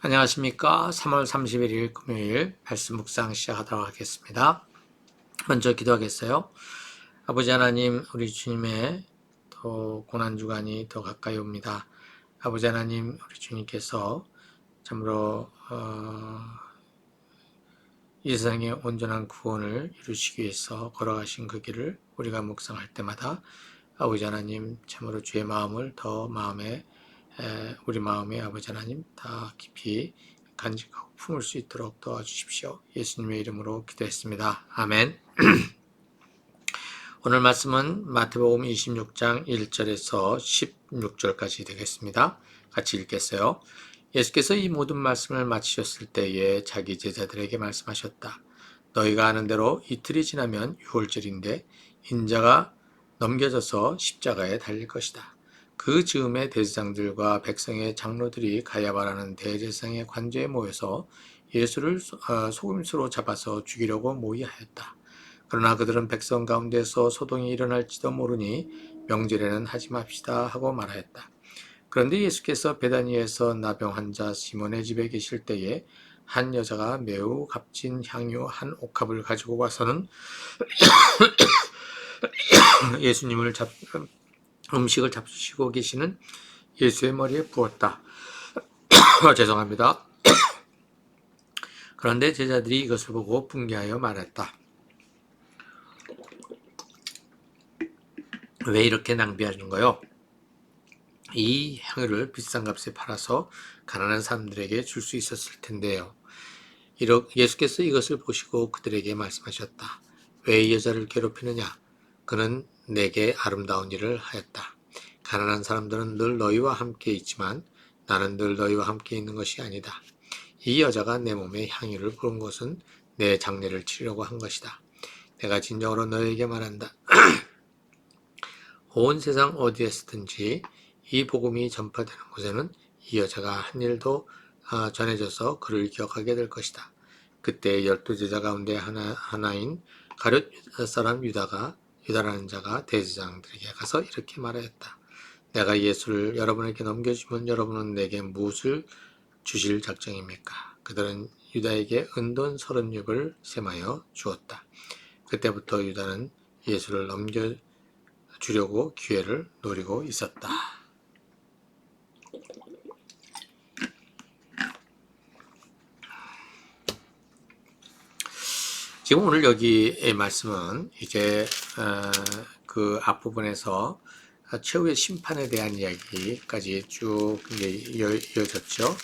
안녕하십니까. 3월 31일 금요일 말씀 묵상 시작하도록 하겠습니다. 먼저 기도하겠어요. 아버지 하나님, 우리 주님의 더 고난주간이 더 가까이 옵니다. 아버지 하나님, 우리 주님께서 참으로 이 세상의 온전한 구원을 이루시기 위해서 걸어가신 그 길을 우리가 묵상할 때마다 아버지 하나님, 참으로 주의 마음을 더 우리 마음에 아버지 하나님 다 깊이 간직하고 품을 수 있도록 도와주십시오. 예수님의 이름으로 기도했습니다. 아멘. 오늘 말씀은 마태복음 26장 1절에서 16절까지 되겠습니다. 같이 읽겠어요. 예수께서 이 모든 말씀을 마치셨을 때에 자기 제자들에게 말씀하셨다. 너희가 아는 대로 이틀이 지나면 유월절인데 인자가 넘겨져서 십자가에 달릴 것이다. 그 즈음에 대제사장들과 백성의 장로들이 가야바라는 대제사장의 관저에 모여서 예수를 속임수로 잡아서 죽이려고 모의하였다. 그러나 그들은 백성 가운데서 소동이 일어날지도 모르니 명절에는 하지 맙시다 하고 말하였다. 그런데 예수께서 베다니에서 나병 환자 시몬의 집에 계실 때에 한 여자가 매우 값진 향유 한 옥합을 가지고 와서는 예수님을 음식을 잡수시고 계시는 예수의 머리에 부었다. 죄송합니다. 그런데 제자들이 이것을 보고 분개하여 말했다. 왜 이렇게 낭비하는 거요? 이 향유를 비싼 값에 팔아서 가난한 사람들에게 줄 수 있었을 텐데요. 예수께서 이것을 보시고 그들에게 말씀하셨다. 왜 이 여자를 괴롭히느냐? 그는 내게 아름다운 일을 하였다. 가난한 사람들은 늘 너희와 함께 있지만 나는 늘 너희와 함께 있는 것이 아니다. 이 여자가 내 몸에 향유를 부은 것은 내 장례를 치르려고 한 것이다. 내가 진정으로 너희에게 말한다. 온 세상 어디에서든지 이 복음이 전파되는 곳에는 이 여자가 한 일도 전해져서 그를 기억하게 될 것이다. 그때 12제자 가운데 하나인 가룟 사람 유다라는 자가 대제사장들에게 가서 이렇게 말하였다. 내가 예수를 여러분에게 넘겨주면 여러분은 내게 무엇을 주실 작정입니까? 그들은 유다에게 은돈 30렙을 셈하여 주었다. 그때부터 유다는 예수를 넘겨주려고 기회를 노리고 있었다. 지금 오늘 여기의 말씀은 이제 그 앞부분에서 최후의 심판에 대한 이야기까지 쭉 이어졌죠.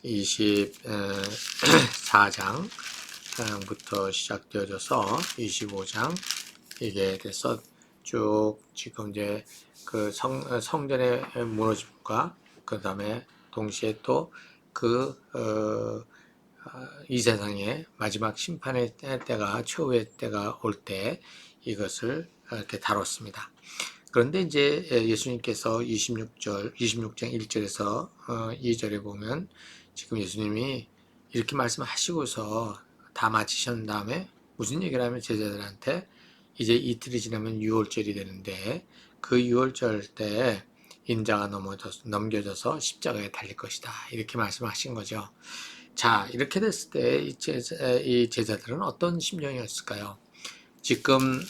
24장부터 시작되어져서 25장 이게 돼서 쭉 지금 이제 그 성전의 무너짐과 그 다음에 동시에 또 이 세상의 마지막 심판의 때가 최후의 때가 올 때 이것을 이렇게 다뤘습니다. 그런데 이제 예수님께서 26장 1절에서 2절에 보면 지금 예수님이 이렇게 말씀하시고서 다 마치신 다음에 무슨 얘기를 하면 제자들한테 이제 이틀이 지나면 유월절이 되는데 그 유월절 때 인자가 넘겨져서 십자가에 달릴 것이다. 이렇게 말씀하신 거죠. 자, 이렇게 됐을 때 이 제자들은 어떤 심정이었을까요? 지금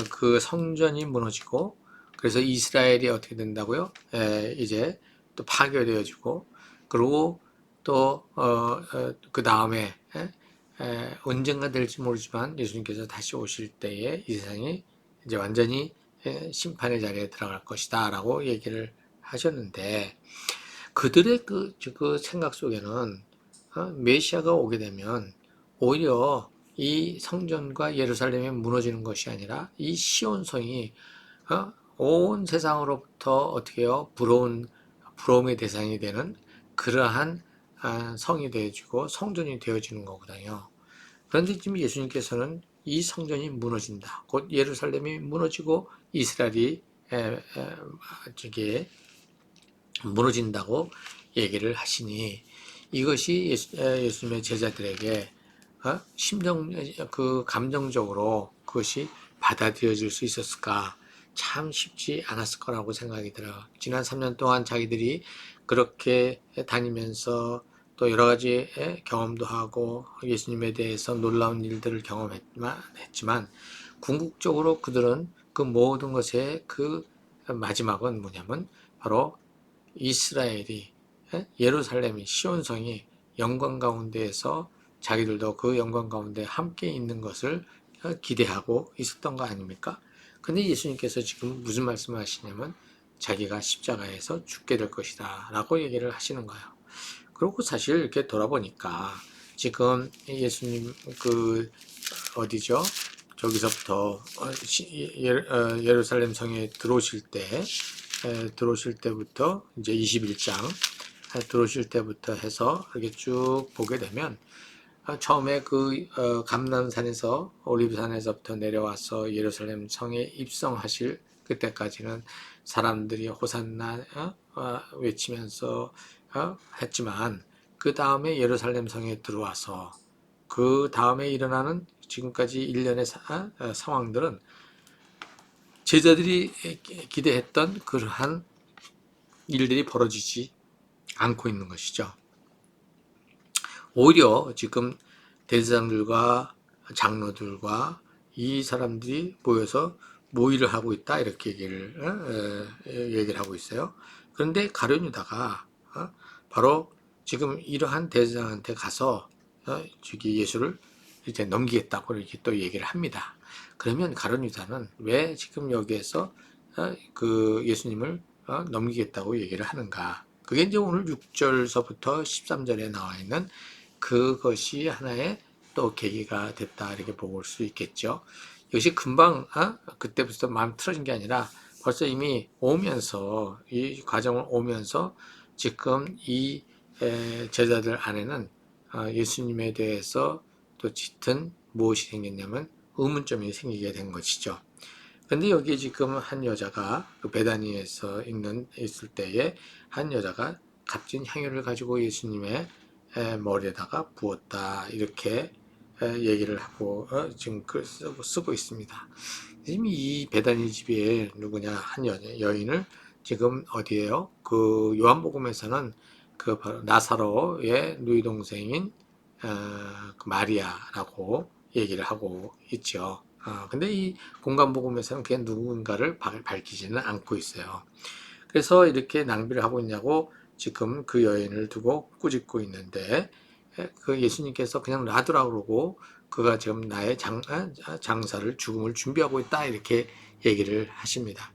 그 성전이 무너지고 그래서 이스라엘이 어떻게 된다고요? 이제 또 파괴되어지고 그리고 또 그 다음에 언젠가 될지 모르지만 예수님께서 다시 오실 때에 이 세상이 이제 완전히 심판의 자리에 들어갈 것이다 라고 얘기를 하셨는데 그들의 그 생각 속에는 메시아가 오게 되면 오히려 이 성전과 예루살렘이 무너지는 것이 아니라 이 시온성이 온 세상으로부터 어떻게 해요? 부러움의 대상이 되는 그러한 성이 되어지고 성전이 되어지는 거거든요. 그런데 지금 예수님께서는 이 성전이 무너진다. 곧 예루살렘이 무너지고 이스라엘이 무너진다고 얘기를 하시니 이것이 예수님의 제자들에게 감정적으로 그것이 받아들여질 수 있었을까? 참 쉽지 않았을 거라고 생각이 들어요. 지난 3년 동안 자기들이 그렇게 다니면서 또 여러 가지의 경험도 하고 예수님에 대해서 놀라운 일들을 경험했지만 궁극적으로 그들은 그 모든 것의 그 마지막은 뭐냐면 바로 이스라엘이 예루살렘이 시온성이 영광 가운데에서 자기들도 그 영광 가운데 함께 있는 것을 기대하고 있었던 거 아닙니까? 근데 예수님께서 지금 무슨 말씀을 하시냐면 자기가 십자가에서 죽게 될 것이다 라고 얘기를 하시는 거예요. 그리고 사실 이렇게 돌아보니까 지금 예수님 그 어디죠? 저기서부터 예루살렘 성에 들어오실 때부터 이제 21장 들어오실 때부터 해서 이렇게 쭉 보게 되면 처음에 그 감람산에서 올리브산에서부터 내려와서 예루살렘 성에 입성하실 그때까지는 사람들이 호산나 외치면서 했지만 그 다음에 예루살렘 성에 들어와서 그 다음에 일어나는 지금까지 일련의 상황들은 제자들이 기대했던 그러한 일들이 벌어지지 않고 있는 것이죠. 오히려 지금 대제사장들과 장로들과 이 사람들이 모여서 모의를 하고 있다 이렇게 얘기를 하고 있어요. 그런데 가룟 유다가 바로 지금 이러한 대제사장한테 가서 저기 예수를 이제 넘기겠다고 이렇게 또 얘기를 합니다. 그러면 가룟 유다는 왜 지금 여기에서 그 예수님을 넘기겠다고 얘기를 하는가? 그게 이제 오늘 6절서부터 13절에 나와 있는 그것이 하나의 또 계기가 됐다 이렇게 볼 수 있겠죠. 이것이 금방 그때부터 마음 틀어진 게 아니라 벌써 이미 오면서 이 과정을 오면서 지금 이 제자들 안에는 예수님에 대해서 또 짙은 무엇이 생겼냐면 의문점이 생기게 된 것이죠. 근데 여기 지금 한 여자가 그 베다니에서 있을 때에 한 여자가 값진 향유를 가지고 예수님의 머리에다가 부었다 이렇게 얘기를 하고 지금 쓰고 있습니다. 지금 이 베다니 집에 누구냐 한 여인을 지금 어디에요? 그 요한복음에서는 그 바로 나사로의 누이 동생인 그 마리아라고 얘기를 하고 있죠. 근데 이 공간복음에서는 그게 누군가를 밝히지는 않고 있어요. 그래서 이렇게 낭비를 하고 있냐고 지금 그 여인을 두고 꾸짖고 있는데 그 예수님께서 그냥 놔두라고 그러고 그가 지금 나의 장사를 죽음을 준비하고 있다 이렇게 얘기를 하십니다.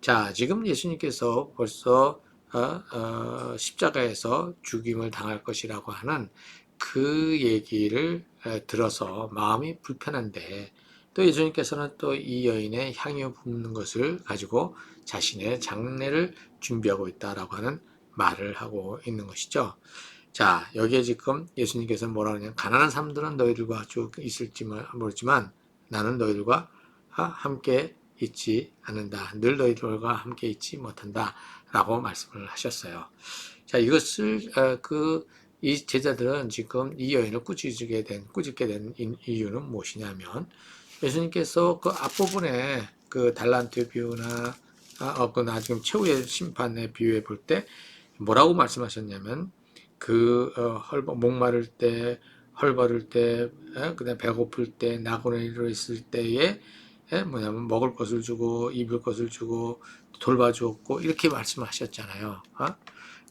자, 지금 예수님께서 벌써 십자가에서 죽임을 당할 것이라고 하는 그 얘기를 들어서 마음이 불편한데 또 예수님께서는 또 이 여인의 향유 붓는 것을 가지고 자신의 장례를 준비하고 있다라고 하는 말을 하고 있는 것이죠. 자, 여기에 지금 예수님께서 뭐라 그러냐면 가난한 사람들은 너희들과 쭉 있을지 모르지만 나는 너희들과 함께 있지 않는다. 늘 너희들과 함께 있지 못한다. 라고 말씀을 하셨어요. 자, 이것을 이 제자들은 지금 이 여인을 꾸짖게 된 이유는 무엇이냐면 예수님께서 그 앞부분에 그 달란트 비유나 그 나중에 최후의 심판의 비유에 볼 때 뭐라고 말씀하셨냐면 목마를 때, 헐버릴 때, 그다음 배고플 때, 나그네로 있을 때에 뭐냐면 먹을 것을 주고 입을 것을 주고 돌봐주었고 이렇게 말씀하셨잖아요.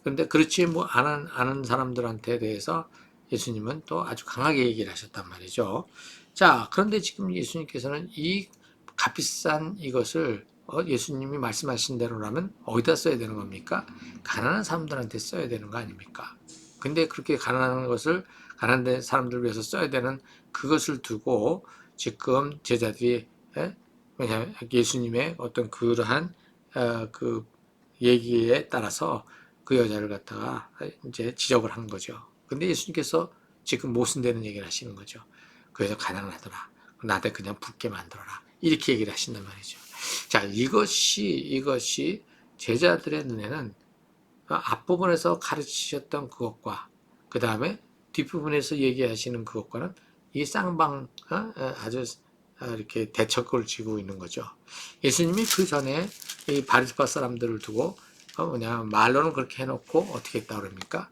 그런데 그렇지 뭐 아는 사람들한테 대해서 예수님은 또 아주 강하게 얘기를 하셨단 말이죠. 자, 그런데 지금 예수님께서는 이 값비싼 이것을 예수님이 말씀하신 대로라면 어디다 써야 되는 겁니까? 가난한 사람들한테 써야 되는 거 아닙니까? 근데 그렇게 가난한 사람들을 위해서 써야 되는 그것을 두고 지금 제자들이 왜냐하면 예수님의 어떤 그러한 그 얘기에 따라서 그 여자를 갖다가 이제 지적을 한 거죠. 근데 예수님께서 지금 모순되는 얘기를 하시는 거죠. 그 여자 가난하더라. 나한테 그냥 붓게 만들어라. 이렇게 얘기를 하신단 말이죠. 자, 이것이 제자들의 눈에는 앞부분에서 가르치셨던 그것과 그 다음에 뒷부분에서 얘기하시는 그것과는 이 쌍방 아주 이렇게 대척을 지고 있는 거죠. 예수님이 그 전에 이 바리새파 사람들을 두고 말로는 그렇게 해놓고 어떻게 했다 그럽니까?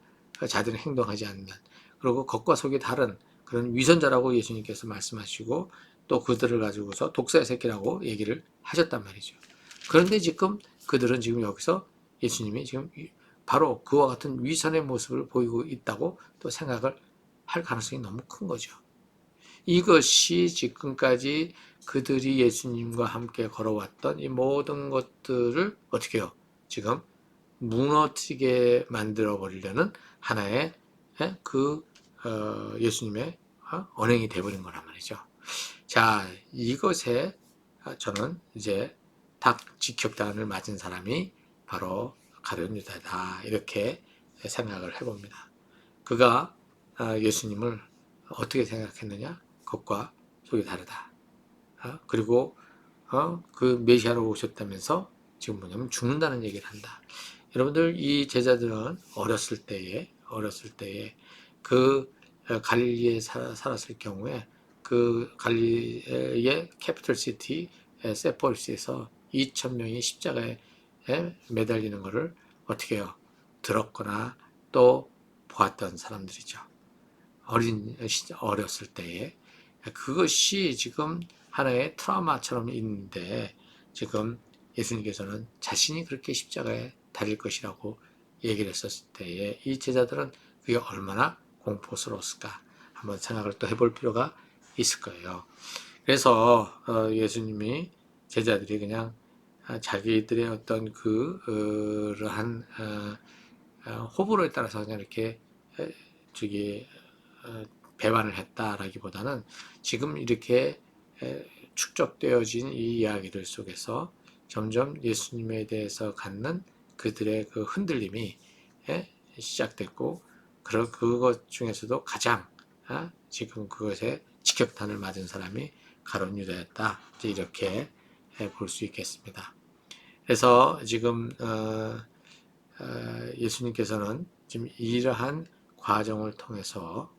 자들은 행동하지 않는, 그리고 겉과 속이 다른 그런 위선자라고 예수님께서 말씀하시고 또 그들을 가지고서 독사의 새끼라고 얘기를 하셨단 말이죠. 그런데 지금 그들은 지금 여기서 예수님이 지금 바로 그와 같은 위선의 모습을 보이고 있다고 또 생각을 할 가능성이 너무 큰 거죠. 이것이 지금까지 그들이 예수님과 함께 걸어왔던 이 모든 것들을 어떻게 해요? 지금 무너지게 만들어 버리려는 하나의 예수님의 언행이 되어버린 거란 말이죠. 자, 이것에 저는 이제 닭 직격탄을 맞은 사람이 바로 가룟 유다다, 이렇게 생각을 해봅니다. 그가 예수님을 어떻게 생각했느냐? 겉과 속이 다르다. 그리고 그 메시아로 오셨다면서 지금 뭐냐면 죽는다는 얘기를 한다. 여러분들, 이 제자들은 어렸을 때에 그 갈릴리에 살았을 경우에 그 갈릴리의 캐피털 시티 세포리스에서 2,000명이 십자가에 매달리는 것을 어떻게 해요? 들었거나 또 보았던 사람들이죠. 어렸을 때에. 그것이 지금 하나의 트라우마처럼 있는데, 지금 예수님께서는 자신이 그렇게 십자가에 달릴 것이라고 얘기를 했었을 때에 이 제자들은 그게 얼마나 공포스러웠을까 한번 생각을 또 해볼 필요가 있을 거예요. 그래서 예수님이 제자들이 그냥 자기들의 어떤 그러한 호불호에 따라서 그냥 이렇게 저기 배반을 했다라기보다는 지금 이렇게 축적되어진 이 이야기들 속에서 점점 예수님에 대해서 갖는 그들의 그 흔들림이 시작됐고, 그것 중에서도 가장 지금 그것에 직격탄을 맞은 사람이 가룟 유다였다, 이렇게 볼 수 있겠습니다. 그래서 지금 예수님께서는 지금 이러한 과정을 통해서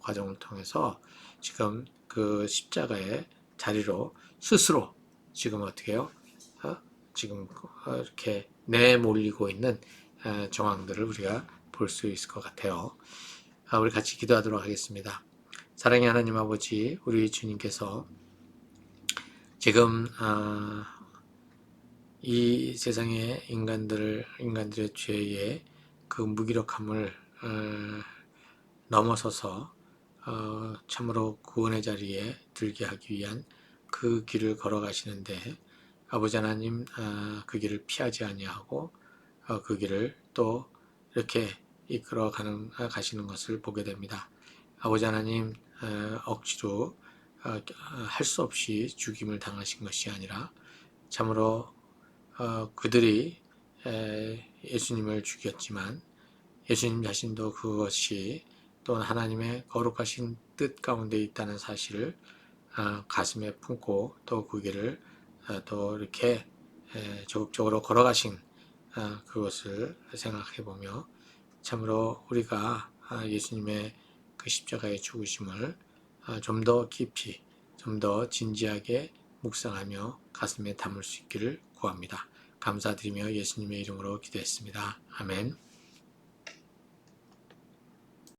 지금 그 십자가의 자리로 스스로 지금 어떻게 해요? 지금 이렇게 내몰리고 있는 정황들을 우리가 볼 수 있을 것 같아요. 우리 같이 기도하도록 하겠습니다. 사랑의 하나님 아버지, 우리 주님께서 지금 이 세상의 인간들의 죄의 그 무기력함을 넘어서서 참으로 구원의 자리에 들게 하기 위한 그 길을 걸어가시는데, 아버지 하나님, 그 길을 피하지 아니하고 그 길을 또 이렇게 이끌어 가시는 것을 보게 됩니다. 아버지 하나님, 억지로 할 수 없이 죽임을 당하신 것이 아니라 참으로 그들이 예수님을 죽였지만 예수님 자신도 그것이 또 하나님의 거룩하신 뜻 가운데 있다는 사실을 가슴에 품고 또 그 길을 또 이렇게 적극적으로 걸어가신 그것을 생각해 보며 참으로 우리가 예수님의 그 십자가의 죽으심을 좀 더 깊이, 좀 더 진지하게 묵상하며 가슴에 담을 수 있기를 구합니다. 감사드리며 예수님의 이름으로 기도했습니다. 아멘.